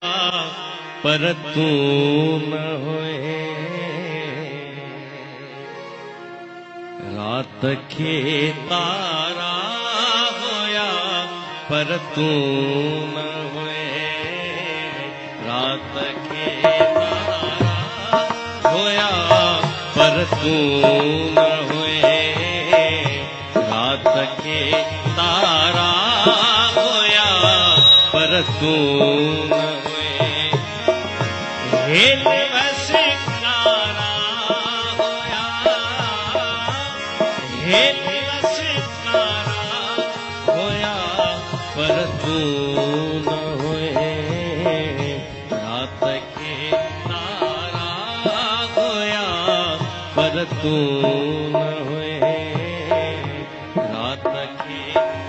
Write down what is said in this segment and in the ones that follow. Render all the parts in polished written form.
पर तू न होए, रात के तारा होया पर तू न होए, रात के तारा होया पर तू न होए, रात के तारा होया पर तू न होए, हेल वसकारा होया, हेल वसकारा होया पर तू न होए, रात के तारा होया पर तू न होए, रात के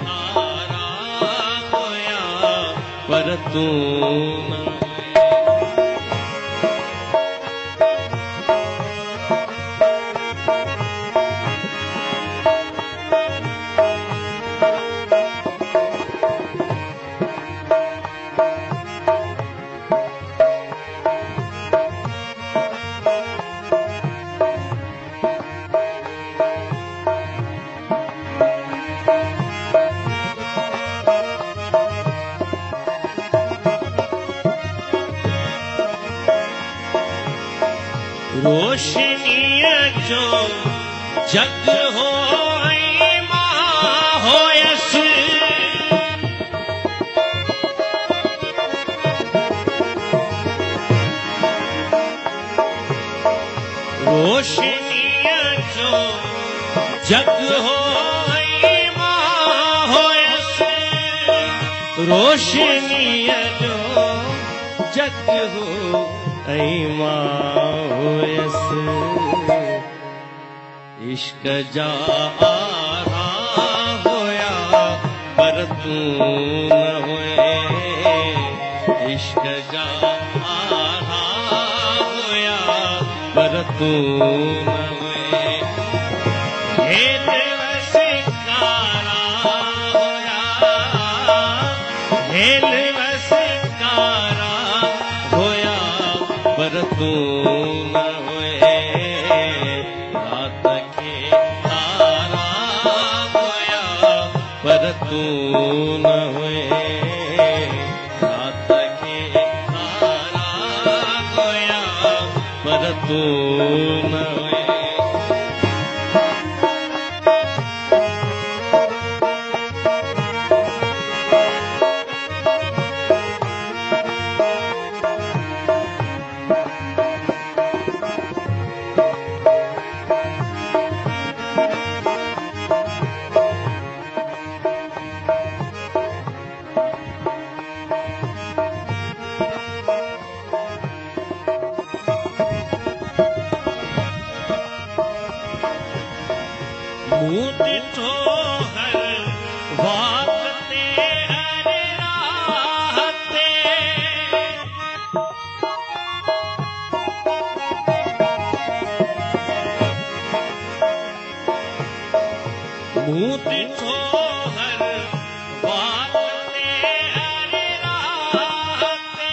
तारा होया पर तू न होए। रोशनी जो जग हो होयस, रोशनी जो जग हो होयस, रोशनी जो जग हो होयस, इश्क जा आरा होया पर तू न होए, इश्क जा आरा होया पर तू न होए, हेल वसकारा होया, हेल वसकारा होया पर तू न होए, रात के तारा होया पर तू न होए, रात के तारा होया पर तू न होए। मुँह दिठो हर वाकते हर राहते, मुँह दिठो हर वाकते हर राहते,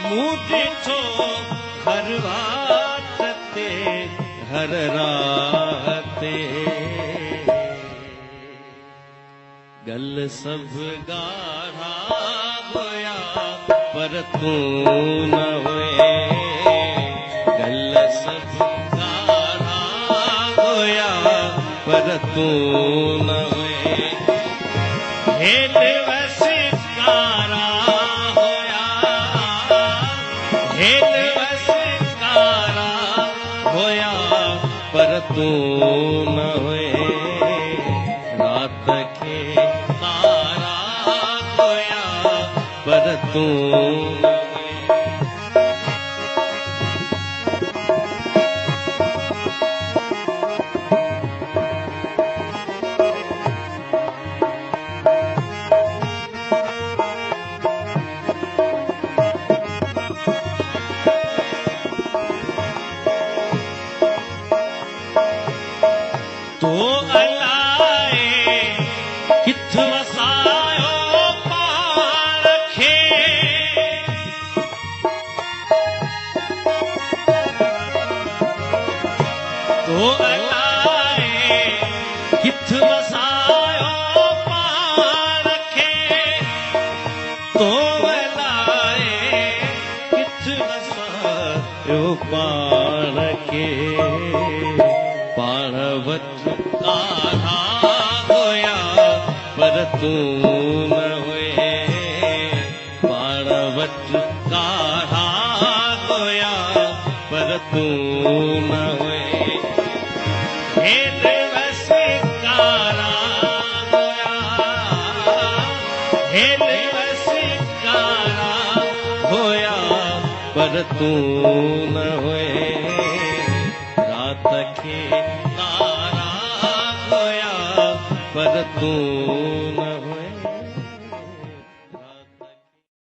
मुँह दिठो हर वाकते हर राहते, गल सब गाढ़ा होया पर तू न होए, गल सब गाढ़ा होया पर तू न होए, हेल वसकारा होया, हेल वसकारा होया पर तू न होए, रात के तारा होया पर तू न होए। तो अलाए किथ वसायो पारखे, लाए किथ वसायो पाण खे पाण वटि कान्हा हुया पर तूं न हुए पाण वटि कान्हा हुया पर तूं न हुए हेॾ वसी कारा हुया हेॾ वसी कारा हुया पर तूं न हुए